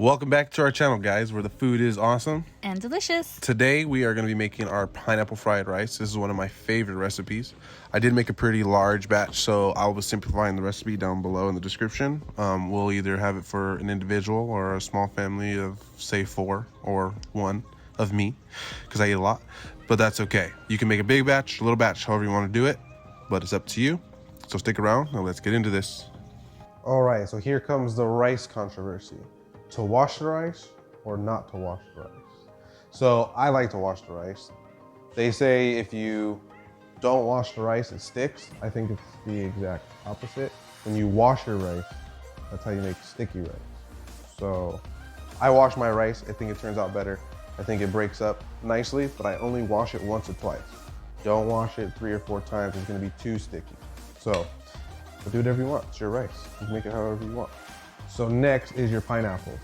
Welcome back to our channel, guys, where the food is awesome and delicious. Today we are going to be making our pineapple fried rice. This is one of my favorite recipes. I did make a pretty large batch, so I'll be simplifying the recipe down below in the description. We'll either have it for an individual or a small family of, say, 4 or 1 of me, because I eat a lot, but that's okay. You can make a big batch, a little batch, however you want to do it, but it's up to you. So stick around and let's get into this. All right, so here comes the rice controversy. To wash the rice or not to wash the rice? So I like to wash the rice. They say if you don't wash the rice, it sticks. I think it's the exact opposite. When you wash your rice, that's how you make sticky rice. So I wash my rice. I think it turns out better. I think it breaks up nicely, but I only wash it once or twice. Don't wash it 3 or 4 times. It's gonna be too sticky. So do whatever you want. It's your rice. You can make it however you want. So next is your pineapple.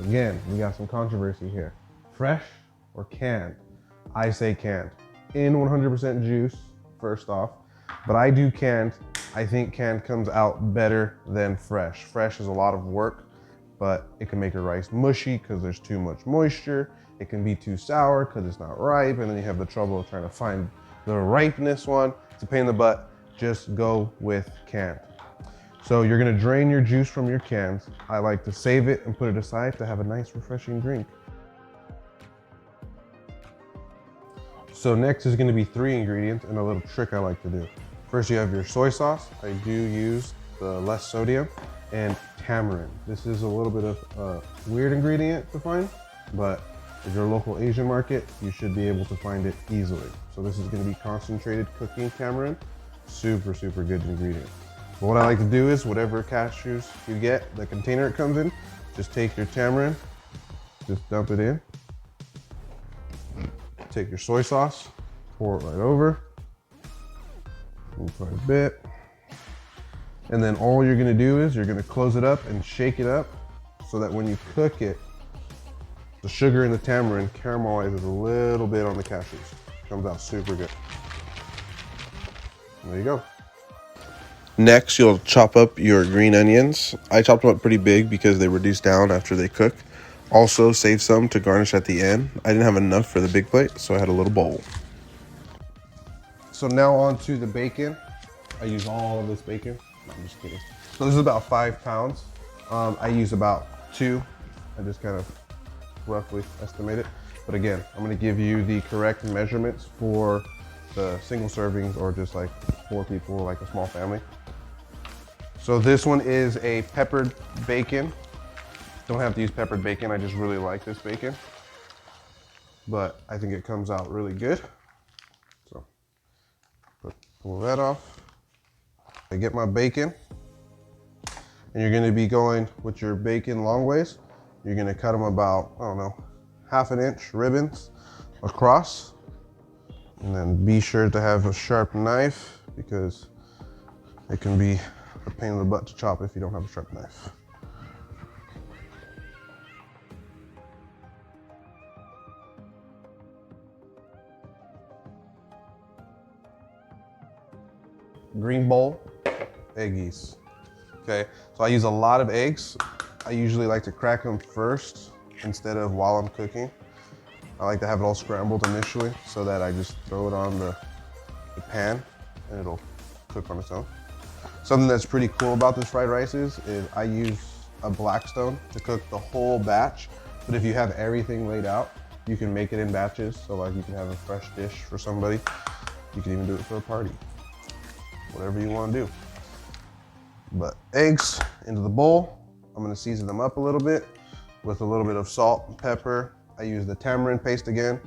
Again, we got some controversy here. Fresh or canned? I say canned. In 100% juice, first off, but I do canned. I think canned comes out better than fresh. Fresh is a lot of work, but it can make your rice mushy because there's too much moisture. It can be too sour because it's not ripe, and then you have the trouble of trying to find the ripeness one. It's a pain in the butt. Just go with canned. So you're gonna drain your juice from your cans. I like to save it and put it aside to have a nice refreshing drink. So next is gonna be 3 ingredients and a little trick I like to do. First, you have your soy sauce. I do use the less sodium, and tamarind. This is a little bit of a weird ingredient to find, but if you're a local Asian market, you should be able to find it easily. So this is gonna be concentrated cooking tamarind. Super, super good ingredient. But what I like to do is whatever cashews you get, the container it comes in, just take your tamarind, just dump it in. Take your soy sauce, pour it right over, quite a bit. And then all you're gonna do is you're gonna close it up and shake it up so that when you cook it, the sugar in the tamarind caramelizes a little bit on the cashews. Comes out super good. There you go. Next, you'll chop up your green onions. I chopped them up pretty big because they reduce down after they cook. Also, save some to garnish at the end. I didn't have enough for the big plate, so I had a little bowl. So now on to the bacon. I use all of this bacon. No, I'm just kidding. So this is about 5 pounds. I use about 2. I just kind of roughly estimate it. But again, I'm gonna give you the correct measurements for the single servings or just like 4 people, like a small family. So this one is a peppered bacon. Don't have to use peppered bacon. I just really like this bacon, but I think it comes out really good. So pull that off. I get my bacon, and you're gonna be going with your bacon long ways. You're gonna cut them about, I don't know, 1/2 inch ribbons across. And then be sure to have a sharp knife because it can be a pain in the butt to chop if you don't have a sharp knife. Green bowl, eggies. Okay, so I use a lot of eggs. I usually like to crack them first instead of while I'm cooking. I like to have it all scrambled initially so that I just throw it on the pan and it'll cook on its own. Something that's pretty cool about this fried rice is I use a Blackstone to cook the whole batch, but if you have everything laid out, you can make it in batches. So like you can have a fresh dish for somebody. You can even do it for a party. Whatever you want to do. But eggs into the bowl. I'm gonna season them up a little bit with a little bit of salt and pepper. I use the tamarind paste again,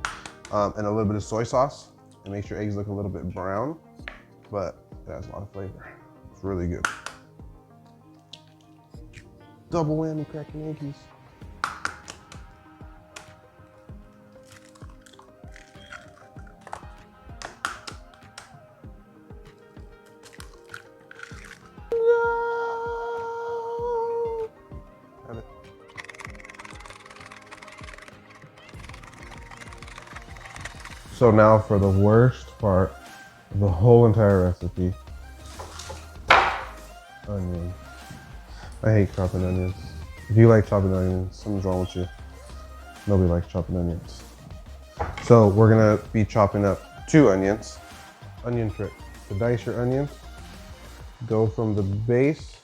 and a little bit of soy sauce. It makes your eggs look a little bit brown, but it has a lot of flavor. It's really good. Double whammy cracking eggies. So now for the worst part of the whole entire recipe. Onion. I hate chopping onions. If you like chopping onions, something's wrong with you. Nobody likes chopping onions. So we're gonna be chopping up 2 onions. Onion trick. To dice your onions, go from the base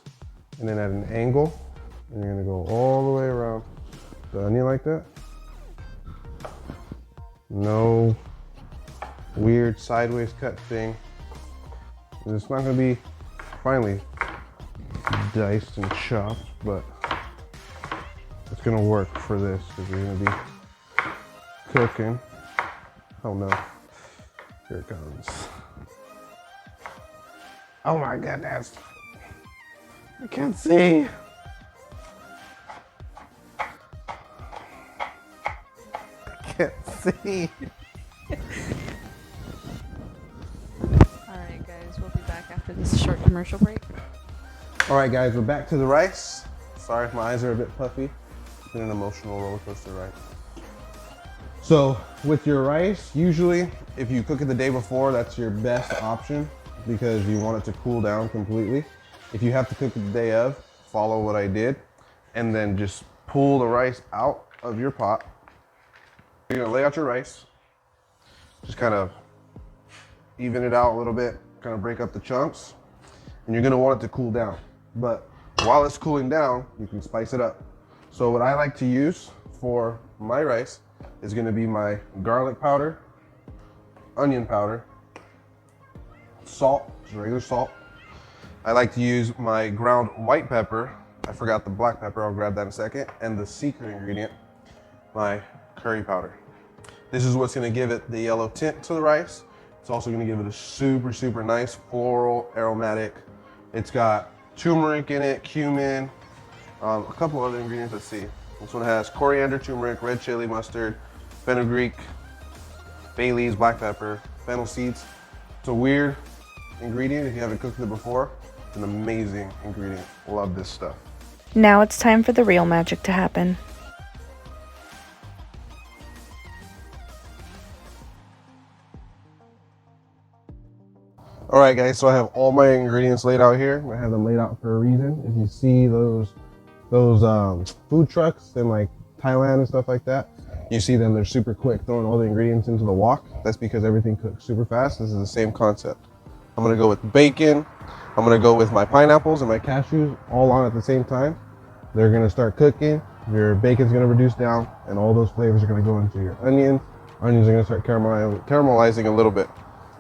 and then at an angle, and you're gonna go all the way around the onion like that. No weird sideways cut thing. It's not gonna be finely diced and chopped, but it's gonna work for this because we're gonna be cooking. Oh no, here it comes. Oh my goodness, I can't see. I can't see. Alright guys, we'll be back after this short commercial break. All right guys, we're back to the rice. Sorry if my eyes are a bit puffy. It's been an emotional roller coaster, right? So with your rice, usually if you cook it the day before, that's your best option because you want it to cool down completely. If you have to cook it the day of, follow what I did and then just pull the rice out of your pot. You're gonna lay out your rice, just kind of even it out a little bit, kind of break up the chunks, and you're gonna want it to cool down. But while it's cooling down, you can spice it up. So what I like to use for my rice is gonna be my garlic powder, onion powder, salt, just regular salt. I like to use my ground white pepper. I forgot the black pepper, I'll grab that in a second. And the secret ingredient, my curry powder. This is what's gonna give it the yellow tint to the rice. It's also gonna give it a super, super nice floral aromatic. It's got turmeric in it, cumin, a couple other ingredients, let's see. This one has coriander, turmeric, red chili, mustard, fenugreek, bay leaves, black pepper, fennel seeds. It's a weird ingredient if you haven't cooked it before. It's an amazing ingredient. Love this stuff. Now it's time for the real magic to happen. All right guys, so I have all my ingredients laid out here. I have them laid out for a reason. If you see those food trucks in like Thailand and stuff like that, you see them, they're super quick throwing all the ingredients into the wok. That's because everything cooks super fast. This is the same concept. I'm gonna go with bacon. I'm gonna go with my pineapples and my cashews all on at the same time. They're gonna start cooking. Your bacon's gonna reduce down and all those flavors are gonna go into your onions. Onions are gonna start caramelizing a little bit.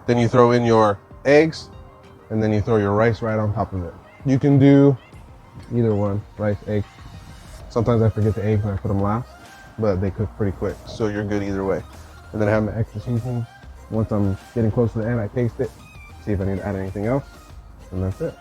Then you throw in your eggs and then you throw your rice right on top of it. You can do either one, rice, egg. Sometimes I forget the eggs and I put them last, but they cook pretty quick, so you're good either way. And then I have my extra seasonings. Once I'm getting close to the end, I taste it, see if I need to add anything else, and that's it.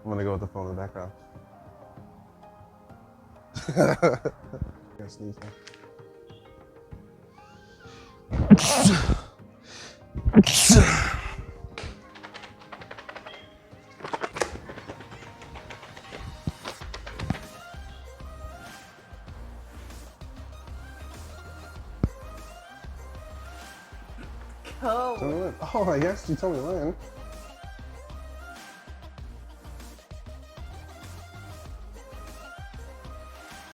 I'm gonna go with the phone in the background. I sneeze now. Oh, I guess you told me when.